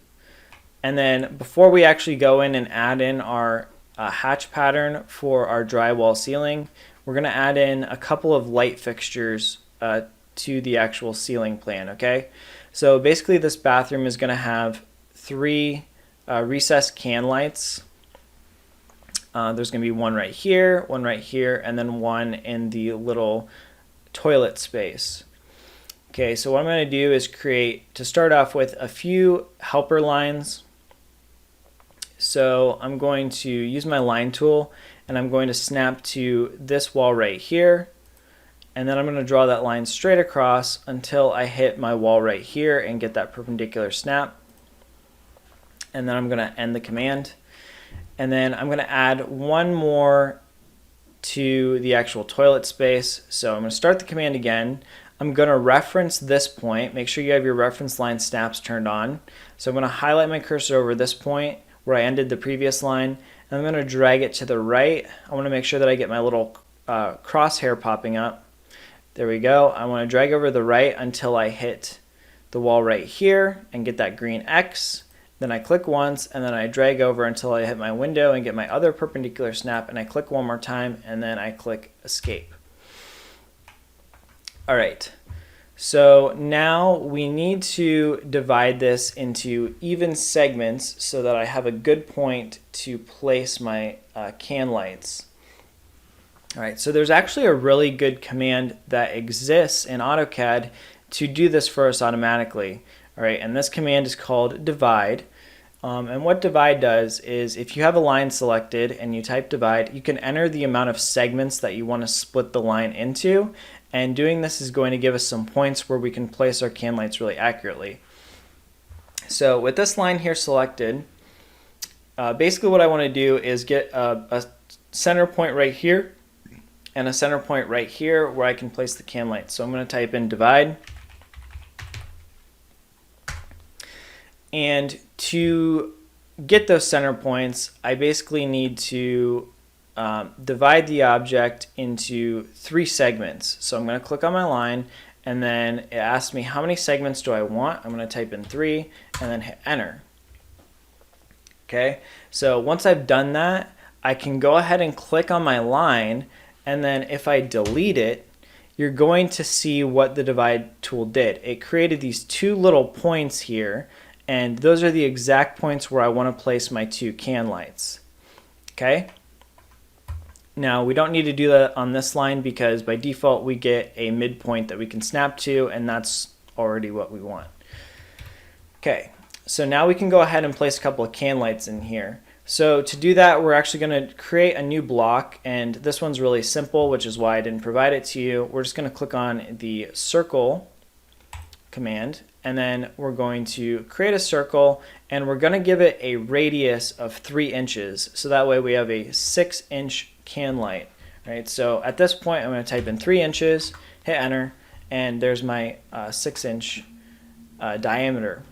And then before we actually go in and add in our hatch pattern for our drywall ceiling, we're going to add in a couple of light fixtures to the actual ceiling plan, okay? So basically this bathroom is going to have 3 recessed can lights. There's going to be one right here, and then one in the little toilet space. Okay, so what I'm going to do is to start off with, a few helper lines. So I'm going to use my line tool, and I'm going to snap to this wall right here, and then I'm going to draw that line straight across until I hit my wall right here and get that perpendicular snap. And then I'm going to end the command, and then I'm going to add one more to the actual toilet space. So I'm going to start the command again. I'm going to reference this point. Make sure you have your reference line snaps turned on. So I'm going to highlight my cursor over this point where I ended the previous line, and I'm going to drag it to the right. I want to make sure that I get my little crosshair popping up. There we go. I want to drag over the right until I hit the wall right here and get that green X. Then I click once, and then I drag over until I hit my window and get my other perpendicular snap, and I click one more time, and then I click escape. All right. So now we need to divide this into even segments so that I have a good point to place my can lights. All right, so there's actually a really good command that exists in AutoCAD to do this for us automatically. All right, and this command is called divide. And what divide does is, if you have a line selected and you type divide, you can enter the amount of segments that you want to split the line into. And doing this is going to give us some points where we can place our can lights really accurately. So with this line here selected, basically what I want to do is get a center point right here and a center point right here where I can place the can lights. So I'm going to type in divide. And to get those center points, I basically need to divide the object into 3 segments. So I'm going to click on my line, and then it asks me how many segments do I want. I'm going to type in 3 and then hit enter. Okay, so once I've done that, I can go ahead and click on my line, and then if I delete it, you're going to see what the divide tool did. It created these 2 little points here, and those are the exact points where I want to place my 2 can lights. Okay. Now we don't need to do that on this line because by default we get a midpoint that we can snap to, and that's already what we want. Okay, so now we can go ahead and place a couple of can lights in here. So to do that, we're actually going to create a new block, and this one's really simple, which is why I didn't provide it to you. We're just going to click on the circle command, and then we're going to create a circle, and we're going to give it a radius of 3 inches, so that way we have a 6-inch can light. Right, so at this point I'm going to type in 3 inches, hit enter, and there's my 6-inch diameter.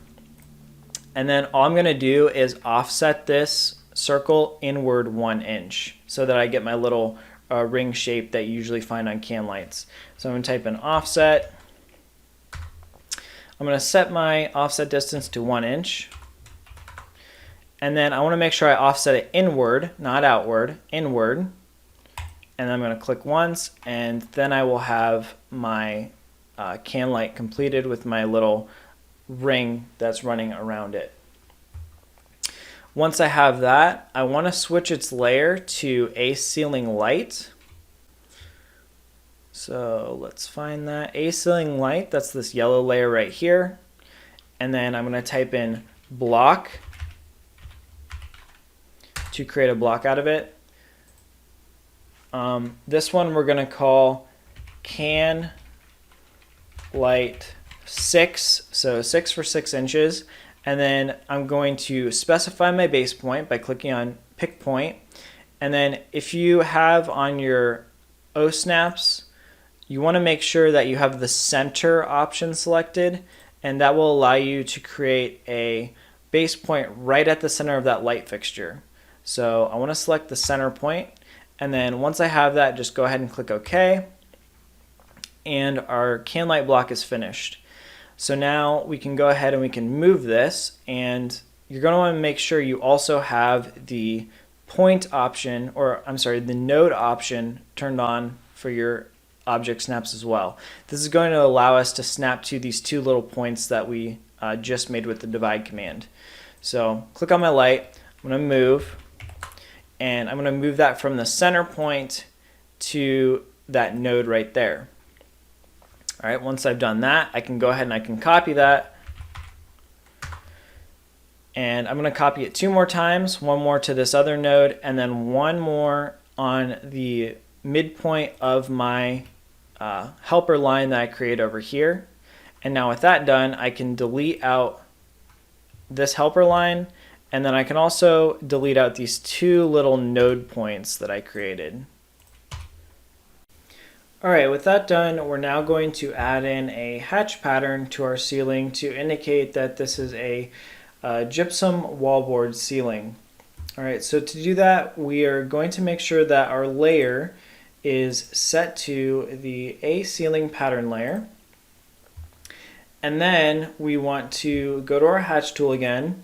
And then all I'm going to do is offset this circle inward 1 inch so that I get my little ring shape that you usually find on can lights. So I'm going to type in offset. I'm going to set my offset distance to 1 inch. And then I want to make sure I offset it inward, not outward, inward. And I'm going to click once, and then I will have my can light completed with my little ring that's running around it. Once I have that, I want to switch its layer to a ceiling light. So let's find that. A ceiling light, that's this yellow layer right here. And then I'm going to type in block to create a block out of it. This one we're going to call can light 6, so 6 for 6 inches, And then I'm going to specify my base point by clicking on pick point. And then if you have on your O snaps, you want to make sure that you have the center option selected, and that will allow you to create a base point right at the center of that light fixture. So I want to select the center point, and then once I have that, just go ahead and click OK, and our can light block is finished. So now we can go ahead and we can move this, and you're going to want to make sure you also have the point option, or I'm sorry, the node option turned on for your object snaps as well. This is going to allow us to snap to these two little points that we just made with the divide command. So click on my light, I'm going to move, and I'm going to move that from the center point to that node right there. All right, once I've done that, I can go ahead and I can copy that. And I'm going to copy it 2 more times, one more to this other node, and then one more on the midpoint of my helper line that I create over here. And now with that done, I can delete out this helper line, and then I can also delete out these 2 little node points that I created. Alright, with that done, we're now going to add in a hatch pattern to our ceiling to indicate that this is a gypsum wallboard ceiling. Alright, so to do that, we are going to make sure that our layer is set to the A ceiling pattern layer. And then we want to go to our hatch tool again,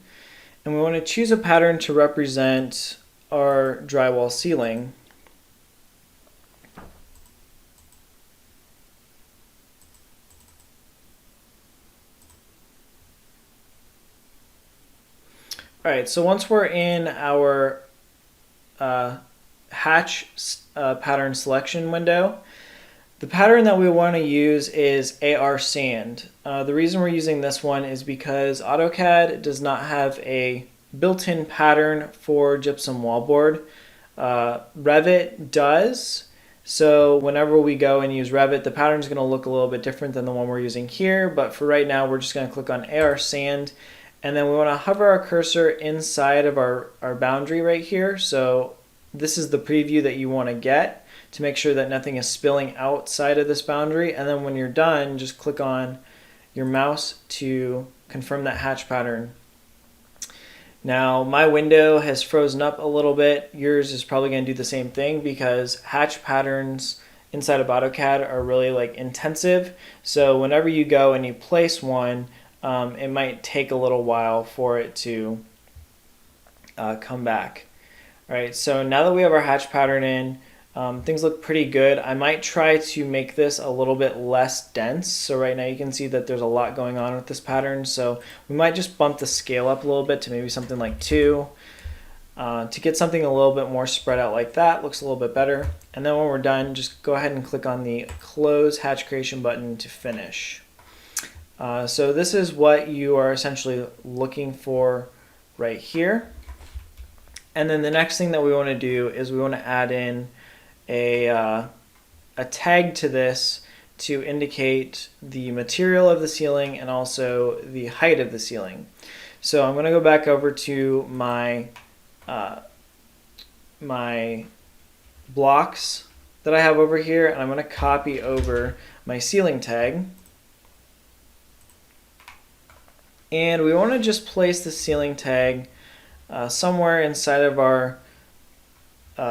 and we want to choose a pattern to represent our drywall ceiling. Alright, so once we're in our hatch pattern selection window, the pattern that we want to use is AR Sand. The reason we're using this one is because AutoCAD does not have a built-in pattern for gypsum wallboard. Revit does. So whenever we go and use Revit, the pattern is going to look a little bit different than the one we're using here. But for right now, we're just going to click on AR Sand. And then we want to hover our cursor inside of our boundary right here. So this is the preview that you want to get to make sure that nothing is spilling outside of this boundary. And then when you're done, just click on your mouse to confirm that hatch pattern. Now my window has frozen up a little bit. Yours is probably going to do the same thing because hatch patterns inside of AutoCAD are really intensive. So whenever you go and you place one, it might take a little while for it to come back. All right, so now that we have our hatch pattern in, things look pretty good. I might try to make this a little bit less dense. So right now you can see that there's a lot going on with this pattern. So we might just bump the scale up a little bit to maybe something like 2 to get something a little bit more spread out like that. Looks a little bit better. And then when we're done, just go ahead and click on the Close Hatch Creation button to finish. So this is what you are essentially looking for right here. And then the next thing that we want to do is we want to add in a tag to this to indicate the material of the ceiling and also the height of the ceiling. So I'm going to go back over to my my blocks that I have over here, and I'm going to copy over my ceiling tag. And we want to just place the ceiling tag somewhere inside of our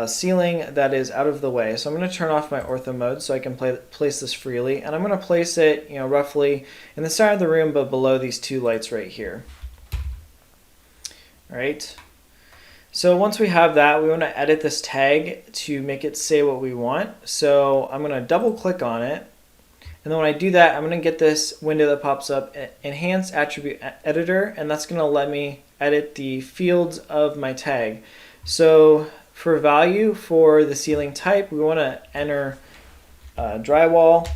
ceiling that is out of the way. So I'm going to turn off my ortho mode so I can place this freely. And I'm going to place it roughly in the center of the room but below these 2 lights right here. All right. So once we have that, we want to edit this tag to make it say what we want. So I'm going to double click on it. And then when I do that, I'm going to get this window that pops up, Enhance Attribute Editor, and that's going to let me edit the fields of my tag. So for value for the ceiling type, we want to enter drywall,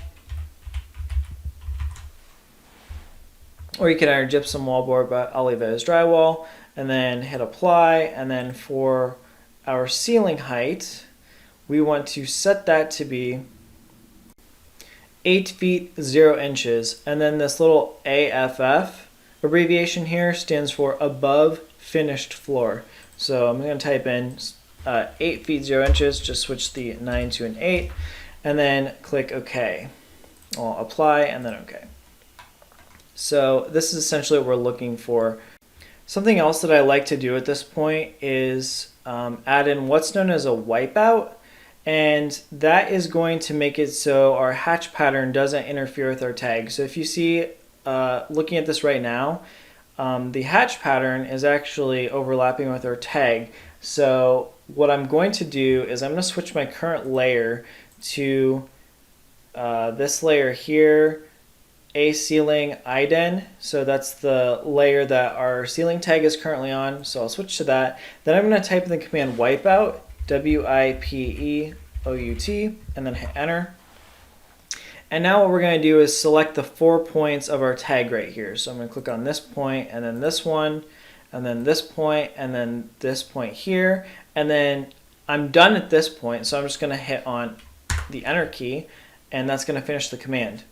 or you can enter gypsum wallboard, but I'll leave it as drywall, and then hit apply. And then for our ceiling height, we want to set that to be 8 feet 0 inches, and then this little AFF abbreviation here stands for above finished floor. So I'm going to type in 8 feet 0 inches, just switch the 9 to an 8, and then click OK. I'll apply and then OK. So this is essentially what we're looking for. Something else that I like to do at this point is add in what's known as a wipeout, and that is going to make it so our hatch pattern doesn't interfere with our tag. So if you see, looking at this right now, the hatch pattern is actually overlapping with our tag. So what I'm going to do is I'm going to switch my current layer to this layer here, a ceiling IDEN. So that's the layer that our ceiling tag is currently on. So I'll switch to that. Then I'm going to type in the command wipeout, W-I-P-E-O-U-T, and then hit enter. And now what we're going to do is select the 4 points of our tag right here. So I'm going to click on this point, and then this one, and then this point, and then this point here. And then I'm done at this point, so I'm just going to hit on the enter key, and that's going to finish the command.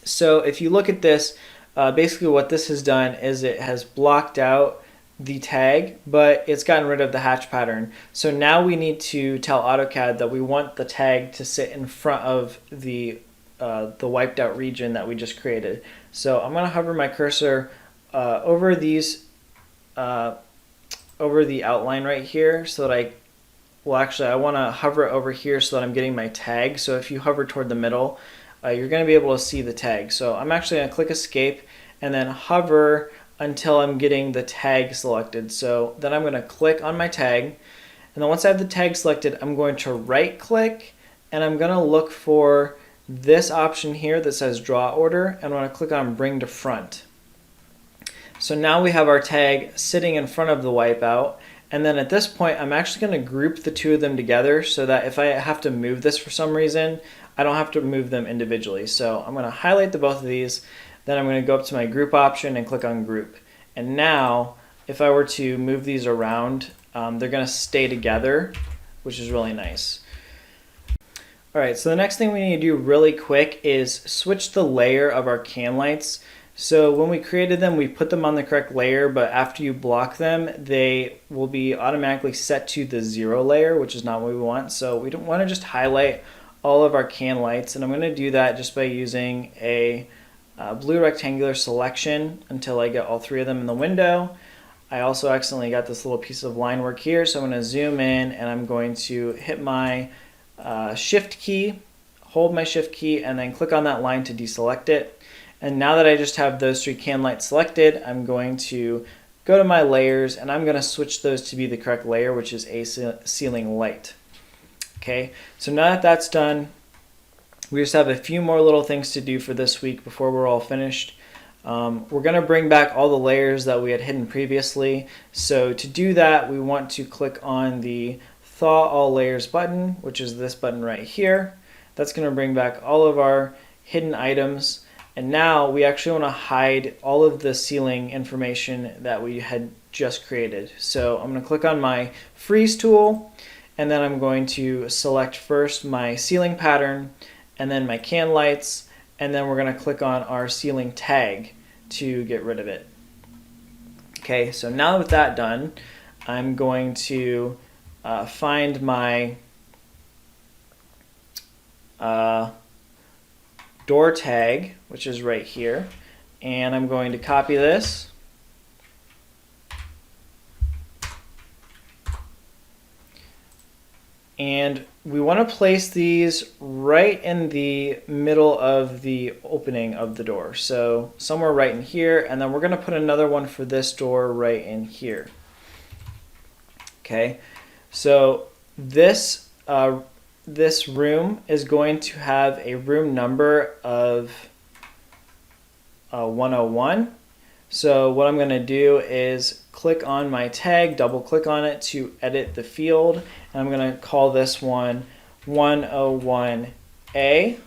So if you look at this, basically what this has done is it has blocked out the tag, but it's gotten rid of the hatch pattern. So now we need to tell AutoCAD that we want the tag to sit in front of the wiped out region that we just created. So I'm going to hover my cursor over these, over the outline right here, so that I want to hover it over here so that I'm getting my tag. So if you hover toward the middle, you're going to be able to see the tag. So I'm actually going to click escape and then hover until I'm getting the tag selected. So then I'm going to click on my tag, and then once I have the tag selected, I'm going to right click and I'm going to look for this option here that says draw order, and I'm going to click on bring to front. So now we have our tag sitting in front of the wipeout, and then at this point I'm actually going to group the two of them together so that if I have to move this for some reason, I don't have to move them individually. So I'm going to highlight the both of these, then I'm going to go up to my group option and click on group. And now if I were to move these around, they're going to stay together, which is really nice. Alright, so the next thing we need to do really quick is switch the layer of our can lights. So when we created them, we put them on the correct layer, but after you block them, they will be automatically set to the 0 layer, which is not what we want. So we don't want to just highlight all of our can lights, and I'm going to do that just by using a blue rectangular selection until I get all 3 of them in the window. I also accidentally got this little piece of line work here, so I'm going to zoom in and I'm going to hit my shift key, hold my shift key, and then click on that line to deselect it. And now that I just have those 3 can lights selected, I'm going to go to my layers and I'm going to switch those to be the correct layer, which is a ceiling light. Okay, so now that that's done, we just have a few more little things to do for this week before we're all finished. We're going to bring back all the layers that we had hidden previously. So to do that, we want to click on the Thaw All Layers button, which is this button right here. That's going to bring back all of our hidden items. And now we actually want to hide all of the ceiling information that we had just created. So I'm going to click on my Freeze tool, and then I'm going to select first my ceiling pattern, and then my can lights, and then we're going to click on our ceiling tag to get rid of it. Okay, so now with that done, I'm going to find my door tag, which is right here, and I'm going to copy this. And we want to place these right in the middle of the opening of the door. So somewhere right in here, and then we're going to put another one for this door right in here. Okay, so this room is going to have a room number of 101. So what I'm going to do is click on my tag, double click on it to edit the field, and I'm going to call this one 101A.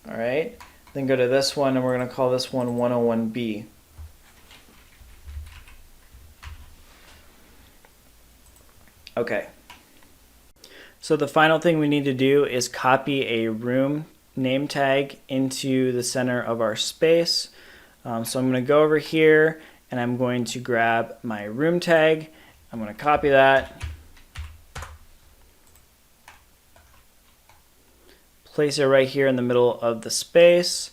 All right, then go to this one and we're going to call this one 101B. Okay. So the final thing we need to do is copy a room name tag into the center of our space. So I'm going to go over here and I'm going to grab my room tag. I'm going to copy that, place it right here in the middle of the space.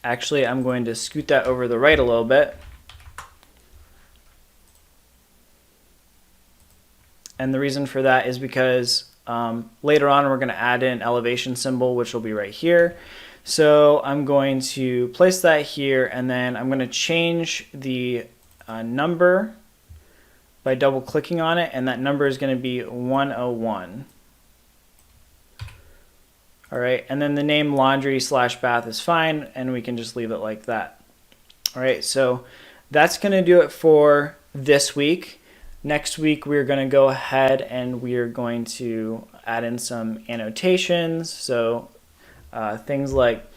Actually, I'm going to scoot that over the right a little bit. And the reason for that is because later on we're going to add in an elevation symbol, which will be right here. So I'm going to place that here, and then I'm going to change the number by double clicking on it, and that number is going to be 101. All right, and then the name laundry/bath is fine, and we can just leave it like that. All right, so that's going to do it for this week. Next week, we're going to go ahead and we are going to add in some annotations. So things like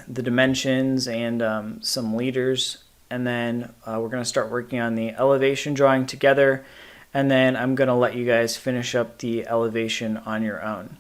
the dimensions and some leaders. And then we're going to start working on the elevation drawing together. And then I'm going to let you guys finish up the elevation on your own.